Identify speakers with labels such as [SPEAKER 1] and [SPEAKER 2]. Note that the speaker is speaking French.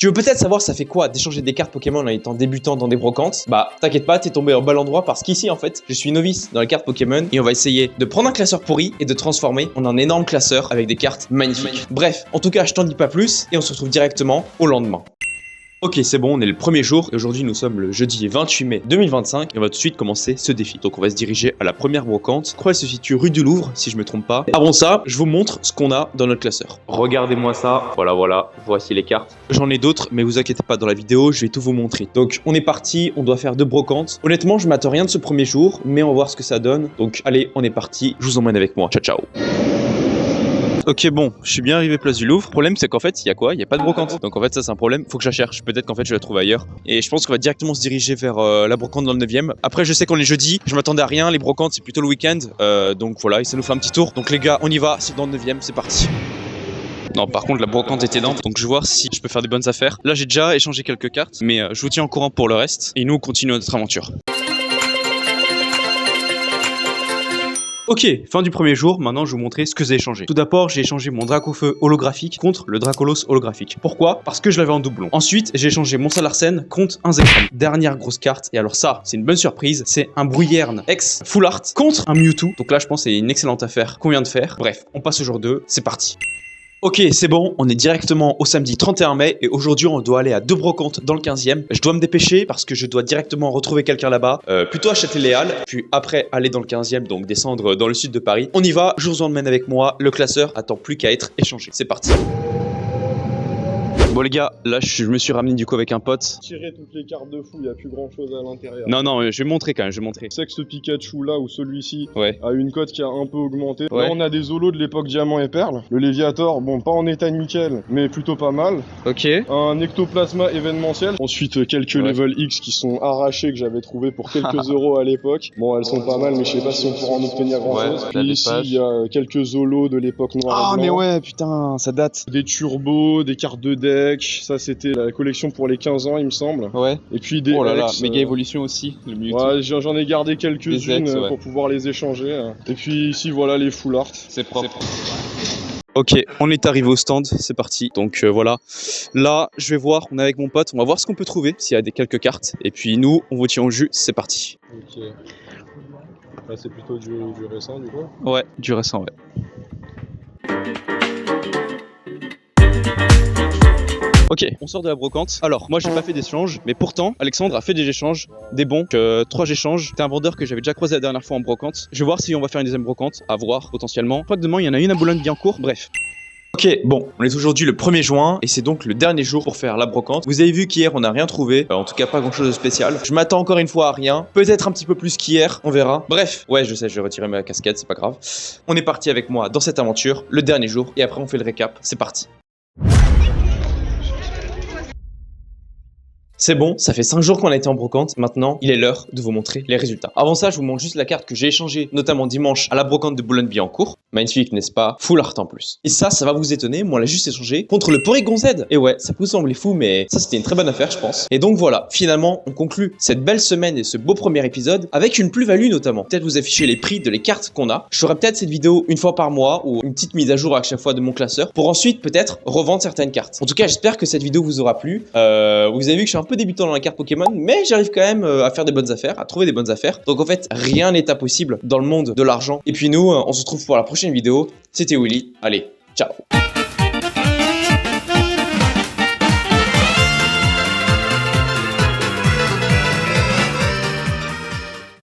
[SPEAKER 1] Tu veux peut-être savoir ça fait quoi d'échanger des cartes Pokémon en étant débutant dans des brocantes? Bah t'inquiète pas, t'es tombé au bon endroit parce qu'ici en fait, je suis novice dans les cartes Pokémon et on va essayer de prendre un classeur pourri et de transformer en un énorme classeur avec des cartes magnifiques. Bref, en tout cas je t'en dis pas plus et on se retrouve directement au lendemain. Ok, c'est bon, on est le premier jour et aujourd'hui nous sommes le jeudi 28 mai 2025 et on va tout de suite commencer ce défi. Donc on va se diriger à la première brocante. Je crois qu'elle se situe rue du Louvre si je me trompe pas. Avant ça, je vous montre ce qu'on a dans notre classeur. Regardez-moi ça. Voilà, voici les cartes. J'en ai d'autres, mais vous inquiétez pas, dans la vidéo, je vais tout vous montrer. Donc on est parti, on doit faire 2 brocantes. Honnêtement, je m'attends rien de ce premier jour, mais on va voir ce que ça donne. Donc allez, on est parti, je vous emmène avec moi. Ciao, ciao. Ok, bon, je suis bien arrivé place du Louvre. Le problème, c'est qu'en fait, il y a quoi? Il y a pas de brocante. Donc en fait, ça c'est un problème. Faut que je la cherche. Peut-être qu'en fait, je la trouve ailleurs. Et je pense qu'on va directement se diriger vers la brocante dans le 9e. Après, je sais qu'on est jeudi. Je m'attendais à rien. Les brocantes, c'est plutôt le week-end. Donc voilà, et ça nous fait un petit tour. Donc les gars, on y va. C'est dans le 9e. C'est parti. Non, par contre, la brocante était énorme. Donc je vais voir si je peux faire des bonnes affaires. Là, j'ai déjà échangé quelques cartes. Mais je vous tiens au courant pour le reste. Et nous, on continue notre aventure. Ok, fin du premier jour, maintenant je vais vous montrer ce que j'ai échangé. Tout d'abord, j'ai échangé mon Dracofeu holographique contre le Dracolos holographique. Pourquoi? Parce que je l'avais en doublon. Ensuite, j'ai échangé mon Salarsen contre un Zekrom. Dernière grosse carte, et alors ça, c'est une bonne surprise, c'est un Bruyerne ex Full Art contre un Mewtwo. Donc là, je pense que c'est une excellente affaire qu'on vient de faire. Bref, on passe au jour 2, c'est parti. Ok, c'est bon, on est directement au samedi 31 mai et aujourd'hui on doit aller à 2 brocantes dans le 15e. Je dois me dépêcher parce que je dois directement retrouver quelqu'un là-bas, plutôt à Châtelet-Léal, puis après aller dans le 15e, donc descendre dans le sud de Paris. On y va, je vous emmène avec moi, le classeur attend plus qu'à être échangé. C'est parti. Bon les gars, là je me suis ramené du coup avec un pote.
[SPEAKER 2] Tirer toutes les cartes de fou, il n'y a plus grand chose à l'intérieur.
[SPEAKER 1] Non, je vais montrer quand même, je vais montrer.
[SPEAKER 2] Tu sais que ce Pikachu là ou celui-ci
[SPEAKER 1] Ouais.
[SPEAKER 2] a une cote qui a un peu augmenté.
[SPEAKER 1] Ouais.
[SPEAKER 2] Là on a des Zolos de l'époque Diamant et Perle. Le Léviator, bon pas en état nickel, mais plutôt pas mal.
[SPEAKER 1] Ok.
[SPEAKER 2] Un Ectoplasma événementiel. Ensuite quelques level X qui sont arrachés que j'avais trouvé pour quelques euros à l'époque. Bon elles sont pas mal mais je sais pas si on pourra en obtenir grand chose. Puis ici il y a quelques Zolos de l'époque noire et blanc.
[SPEAKER 1] Mais ouais putain, ça date.
[SPEAKER 2] Des turbos, des cartes de deck, ça c'était la collection pour les 15 ans il me semble.
[SPEAKER 1] Ouais.
[SPEAKER 2] Et puis des
[SPEAKER 1] méga évolution aussi, le Mewtwo.
[SPEAKER 2] Ouais, j'en ai gardé quelques-unes pour pouvoir les échanger. Et puis ici voilà les full art.
[SPEAKER 1] C'est propre. Ok, on est arrivé au stand, c'est parti. Donc voilà, là je vais voir, on est avec mon pote, on va voir ce qu'on peut trouver, s'il y a quelques cartes. Et puis nous, on vous tient au jus, c'est parti.
[SPEAKER 2] Ok. Là c'est plutôt du récent du coup.
[SPEAKER 1] Ouais, du récent, ouais. Ok, on sort de la brocante. Alors, moi j'ai pas fait d'échange, mais pourtant, Alexandre a fait des échanges, des bons, 3 échanges. C'était un vendeur que j'avais déjà croisé la dernière fois en brocante. Je vais voir si on va faire une deuxième brocante, à voir potentiellement. Je crois que demain il y en a une à Boulogne-Billancourt, bref. Ok, bon, on est aujourd'hui le 1er juin et c'est donc le dernier jour pour faire la brocante. Vous avez vu qu'hier on n'a rien trouvé, en tout cas pas grand chose de spécial. Je m'attends encore une fois à rien, peut-être un petit peu plus qu'hier, on verra. Bref, ouais je sais, je vais retirer ma casquette, c'est pas grave. On est parti avec moi dans cette aventure, le dernier jour, et après on fait le récap, c'est parti. C'est bon, ça fait 5 jours qu'on a été en brocante, maintenant il est l'heure de vous montrer les résultats. Avant ça, je vous montre juste la carte que j'ai échangée, notamment dimanche à la brocante de Boulogne-Billancourt. Magnifique, n'est-ce pas? Full art en plus. Et ça va vous étonner, moi on l'a juste échangé contre le Porygon Z. Et ouais, ça peut vous sembler fou, mais ça c'était une très bonne affaire je pense. Et donc voilà, finalement on conclut cette belle semaine et ce beau premier épisode avec une plus-value notamment. Peut-être vous afficher les prix de les cartes qu'on a. Je ferai peut-être cette vidéo une fois par mois ou une petite mise à jour à chaque fois de mon classeur pour ensuite peut-être revendre certaines cartes. En tout cas, j'espère que cette vidéo vous aura plu. Vous avez vu que je suis un peu débutant dans la carte Pokémon, mais j'arrive quand même à faire des bonnes affaires, à trouver des bonnes affaires. Donc en fait, rien n'est impossible dans le monde de l'argent. Et puis nous, on se retrouve pour la prochaine vidéo. C'était Willy. Allez, ciao.